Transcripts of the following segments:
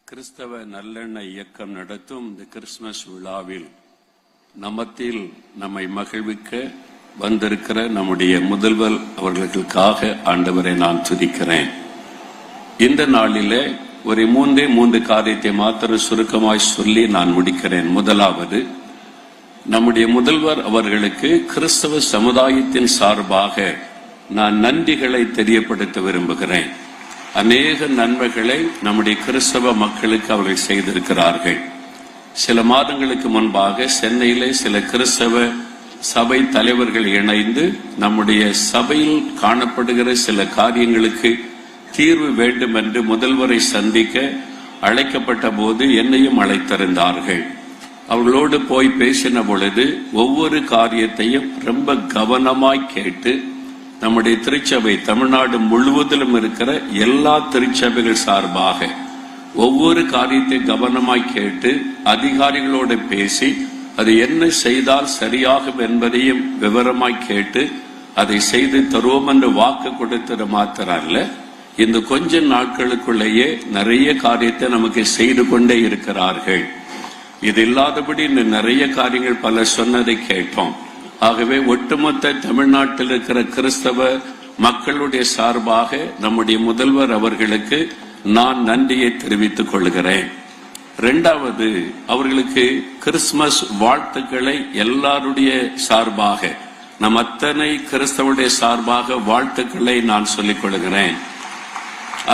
கிறிஸ்தவ நல்லெண்ணெய் இயக்கம் நடத்தும் இந்த கிறிஸ்துமஸ் விழாவில் நம்மத்தில் நம்மை மகிழ்விக்க வந்திருக்கிற நம்முடைய முதல்வர் அவர்களுக்காக ஆண்டவரை நான் துதிக்கிறேன். இந்த நாளிலே ஒரு மூன்று காரியத்தை மாத்திரம் சுருக்கமாய் சொல்லி நான் முடிக்கிறேன். முதலாவது, நம்முடைய முதல்வர் அவர்களுக்கு கிறிஸ்தவ சமுதாயத்தின் சார்பாக நான் நன்றிகளை தெரியப்படுத்த விரும்புகிறேன். அநேக நன்மைகளை நம்முடைய கிறிஸ்தவ மக்களுக்கு அவர்கள் செய்திருக்கிறார்கள். சில மாதங்களுக்கு முன்பாக சென்னையிலே சில கிறிஸ்தவ சபை தலைவர்கள் இணைந்து நம்முடைய சபையில் காணப்படுகிற சில காரியங்களுக்கு தீர்வு வேண்டும் என்று முதல்வரை சந்திக்க அழைக்கப்பட்ட போது என்னையும் அழைத்திருந்தார்கள். அவர்களோடு போய் பேசின பொழுது ஒவ்வொரு காரியத்தையும் ரொம்ப கவனமாய் கேட்டு நம்முடைய திருச்சபை தமிழ்நாடு முழுவதிலும் இருக்கிற எல்லா திருச்சபைகள் சார்பாக ஒவ்வொரு காரியத்தை கவனமாய் கேட்டு அதிகாரிகளோடு பேசி அது என்ன செய்தால் சரியாகும் என்பதையும் விவரமாய் கேட்டு அதை செய்து தருவோம் என்று வாக்கு கொடுத்தது மாத்திரம் அல்ல, இந்த கொஞ்ச நாட்களுக்குள்ளேயே நிறைய காரியத்தை நமக்கு செய்து கொண்டே இருக்கிறார்கள். இது இல்லாதபடி இன்னும் நிறைய காரியங்கள் பல சொன்னதை கேட்டோம். ஆகவே ஒட்டுமொத்த தமிழ்நாட்டில் இருக்கிற கிறிஸ்தவ மக்களுடைய சார்பாக நம்முடைய முதல்வர் அவர்களுக்கு நான் நன்றியை தெரிவித்துக் கொள்கிறேன். இரண்டாவது, அவர்களுக்கு கிறிஸ்துமஸ் வாழ்த்துக்களை எல்லாருடைய சார்பாக நம் அத்தனை கிறிஸ்தவருடைய சார்பாக வாழ்த்துக்களை நான் சொல்லிக் கொள்கிறேன்.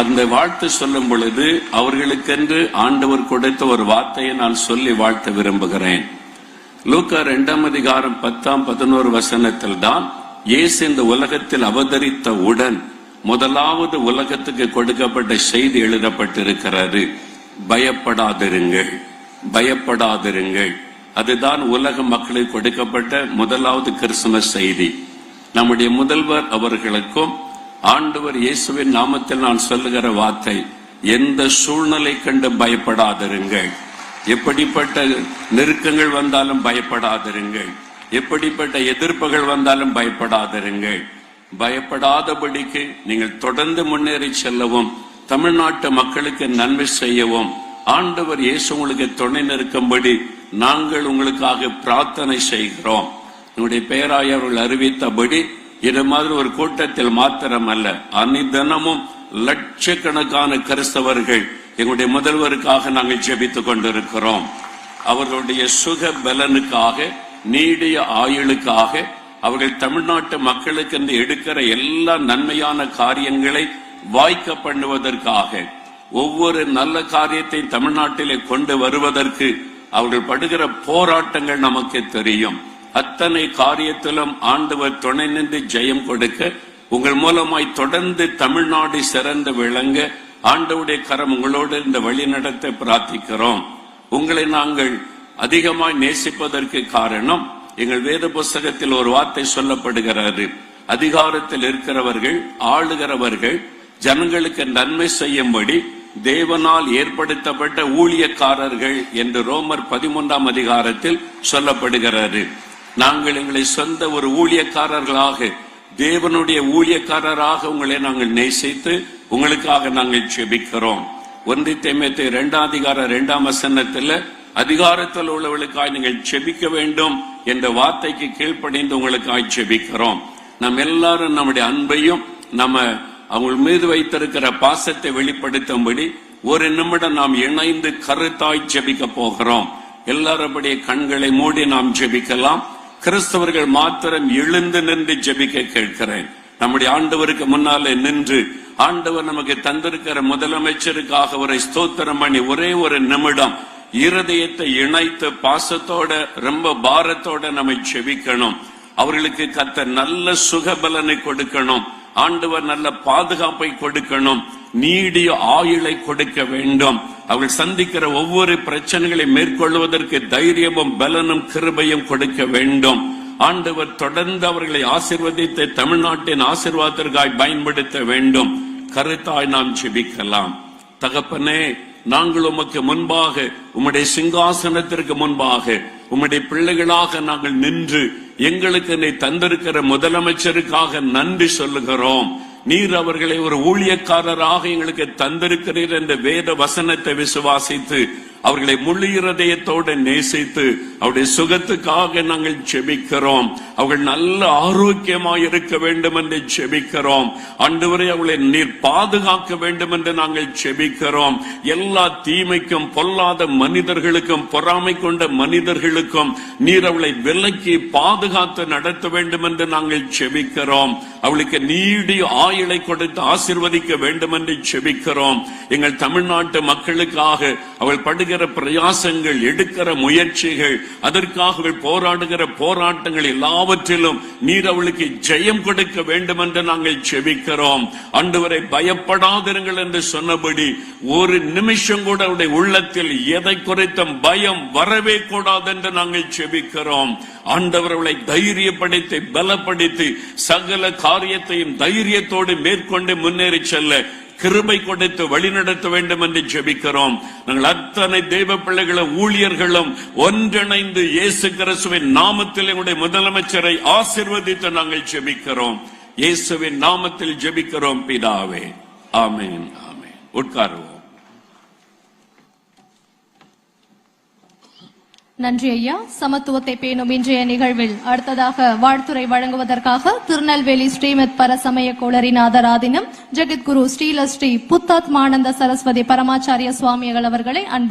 அந்த வாழ்த்து சொல்லும் பொழுது அவர்களுக்கென்று ஆண்டவர் கொடுத்த ஒரு வார்த்தையை நான் சொல்லி வாழ்த்த விரும்புகிறேன். லூக்கா 2 அதிகாரம் 10-11 வசனத்தில் தான் இயேசு இந்த உலகத்தில் அவதரித்த உடன் முதலாவது உலகத்துக்கு கொடுக்கப்பட்ட செய்தி எழுதப்பட்டிருக்கிறது. பயப்படாதிருங்கள், பயப்படாதிருங்கள். அதுதான் உலக மக்களுக்கு கொடுக்கப்பட்ட முதலாவது கிறிஸ்துமஸ் செய்தி. நம்முடைய முதல்வர் அவர்களுக்கும் ஆண்டவர் இயேசுவின் நாமத்தில் நான் சொல்லுகிற வார்த்தை, எந்த சூழ்நிலை கண்டு பயப்படாதிருங்கள். எப்படிப்பட்ட நெருக்கங்கள் வந்தாலும் பயப்படாதிருங்கள், எப்படிப்பட்ட எதிர்ப்புகள் வந்தாலும் பயப்படாதிருங்கள். பயப்படாதபடிக்கு நீங்கள் தொடர்ந்து முன்னேறி செல்லவும் தமிழ்நாட்டு மக்களுக்கு நன்மை செய்யவும் ஆண்டவர் இயேசு உங்களுக்கு துணை நிற்கும்படி நாங்கள் உங்களுக்காக பிரார்த்தனை செய்கிறோம். உங்களுடைய பெயராய் அவர்கள் அறிவித்தபடி இது மாதிரி ஒரு கூட்டத்தில் மாத்திரமல்ல, அன்னிதனமும் லட்சக்கணக்கான கிறிஸ்தவர்கள் எங்களுடைய முதல்வருக்காக நாங்கள் ஜெபித்துக் கொண்டிருக்கிறோம். அவர்களுடைய சுக பலனுக்காக, நீடிய ஆயுளுக்காக, அவர்கள் தமிழ்நாட்டு மக்களுக்கு என்று எடுக்கிற எல்லா நன்மையான காரியங்களை வாய்க்க பண்ணுவதற்காக, ஒவ்வொரு நல்ல காரியத்தை தமிழ்நாட்டிலே கொண்டு வருவதற்கு அவர்கள் படுகிற போராட்டங்கள் நமக்கு தெரியும். அத்தனை காரியத்திலும் ஆண்டவர் துணை நின்று ஜெயம் கொடுக்க, உங்கள் மூலமாய் தொடர்ந்து தமிழ்நாடு சிறந்து விளங்க ஆண்டவருடைய கரம் உங்களோடு இந்த வழி நடத்த பிரார்த்திக்கிறோம். உங்களை நாங்கள் அதிகமாய் நேசிப்பதற்கு காரணம், எங்கள் வேத புஸ்தகத்தில் ஒரு வார்த்தை சொல்லப்படுகிறது. அதிகாரத்தில் இருக்கிறவர்கள், ஆளுகிறவர்கள் ஜனங்களுக்கு நன்மை செய்யும்படி தேவனால் ஏற்படுத்தப்பட்ட ஊழியக்காரர்கள் என்று ரோமர் 13 அதிகாரத்தில் சொல்லப்படுகிறது. நாங்கள் எங்களை சொந்த ஒரு ஊழியக்காரர்களாக, தேவனுடைய ஊழியக்காரராக உங்களை நாங்கள் நேசித்து உங்களுக்காக நாங்கள் ஜெபிக்கிறோம். 1 தீமோத்தேயு 2 அதிகாரம் 2 வசனத்தில் அதிகாரத்தில் உள்ளவர்களுக்காக நீங்கள் ஜெபிக்க வேண்டும் என்ற வார்த்தைக்கு கீழ்ப்படிந்து உங்களுக்காக ஜெபிக்கிறோம். நம்ம எல்லாரும் நம்முடைய அன்பையும் நம்ம அவங்க மீது வைத்திருக்கிற பாசத்தை வெளிப்படுத்தும்படி ஒரு நிமிடம் நாம் இணைந்து கருத்தாய் ஜெபிக்க போகிறோம். எல்லாருடைய கண்களை மூடி நாம் ஜெபிக்கலாம். கிறிஸ்தவர்கள் மாத்திரம் எழுந்து நின்று ஜெபிக்க கேட்கிறேன். நம்முடைய ஆண்டவருக்கு முன்னாலே நின்று ஆண்டவர் நமக்கு தந்திருக்கிற முதலமைச்சருக்காக ஒரு ஸ்தோத்திரம் பண்ணி ஒரே ஒரு நிமிடம் இருதயத்தை இணைத்து பாசத்தோட ரொம்ப பாரத்தோட நம்ம ஜெபிக்கணும். அவர்களுக்கு கர்த்தர் நல்ல சுகபலனை கொடுக்கணும், ஆண்டவர் நல்ல பாதுகாப்பை கொடுக்கணும், நீடிய ஆயுளை கொடுக்க வேண்டும். அவர்கள் சந்திக்கிற ஒவ்வொரு பிரச்சனைகளை மேற்கொள்வதற்கு தைரியமும் பலனும் கிருபையும் கொடுக்க வேண்டும். ஆண்டவர் தொடர்ந்து அவர்களை ஆசீர்வதித்து தமிழ்நாட்டின் ஆசீர்வாதத்திற்காய் பயன்படுத்த வேண்டும். கருத்தாய் நாம் ஜெபிக்கலாம். தகப்பனே, நாங்கள் உமக்கு முன்பாக, உம்முடைய சிங்காசனத்திற்கு முன்பாக உம்முடைய பிள்ளைகளாக நாங்கள் நின்று எங்களுக்கு நீ தந்திருக்கிற முதலமைச்சருக்காக நன்றி சொல்லுகிறோம். நீர் அவர்களை ஒரு ஊழியக்காரராக எங்களுக்கு தந்திருக்கிறீர் என்ற வேத வசனத்தை விசுவாசித்து அவர்களை முழு இருதயத்தோடு நேசித்து அவருடைய சுகத்துக்காக நாங்கள் ஜெபிக்கிறோம். அவர்கள் நல்ல ஆரோக்கியமாய் இருக்க வேண்டும் என்று ஜெபிக்கிறோம். ஆண்டவரே, அவர்களை நீர் பாதுகாக்க வேண்டும் என்று நாங்கள் ஜெபிக்கிறோம். எல்லா தீமைக்கும் பொல்லாத மனிதர்களுக்கும் பொறாமை கொண்ட மனிதர்களுக்கும் நீர் அவளை விலக்கி பாதுகாத்து நடத்த வேண்டும் என்று நாங்கள் ஜெபிக்கிறோம். அவளுக்கு நீடிய ஆயுளை கொடுத்து ஆசீர்வதிக்க வேண்டும் என்று ஜெபிக்கிறோம். எங்கள் தமிழ்நாட்டு மக்களுக்காக அவள் படுகிற பிரயாசங்கள், எடுக்கிற முயற்சிகள், அதற்காக போராடுகிற போராட்டங்கள் எல்லாவற்றிலும் நீர் அவளுக்கு ஜெயம் கொடுக்க வேண்டும் என்று நாங்கள் ஜெபிக்கிறோம். ஆண்டவரை, பயப்படாதிருங்கள் என்று சொன்னபடி ஒரு நிமிஷம் கூட அவருடைய உள்ளத்தில் எதை குறித்த பயம் வரவே கூடாது என்று நாங்கள் ஜெபிக்கிறோம். ஆண்டவர் அவளை தைரியப்படுத்தி பலப்படுத்தி சகல காரியத்தையும் தைரியத்தோடு மேற்கொண்டு முன்னேறி செல்ல கிருபை கொடுத்து வழிநடத்த வேண்டும் என்று ஜெபிக்கிறோம். நாங்கள் அத்தனை தேவ பிள்ளைகளும் ஊழியர்களும் ஒன்றிணைந்து இயேசு கிறிஸ்துவின் நாமத்தில் எங்களுடைய முதலமைச்சரை ஆசீர்வதித்து நாங்கள் ஜெபிக்கிறோம். இயேசுவின் நாமத்தில் ஜெபிக்கிறோம் பிதாவே. ஆமென், ஆமென். உட்காருவோம். நன்றி ஐயா. சமத்துவத்தை பேணும் இன்றைய நிகழ்வில் அடுத்ததாக வாழ்த்துரை வழங்குவதற்காக திருநெல்வேலி ஸ்ரீமத் பரசமய கோளரிநாதர் ஆதீனம் ஜெகத்குரு ஸ்ரீலஸ்ரீ புத்தாத்மானந்த சரஸ்வதி பரமாச்சாரிய சுவாமிகள் அவர்களை அன்புடன்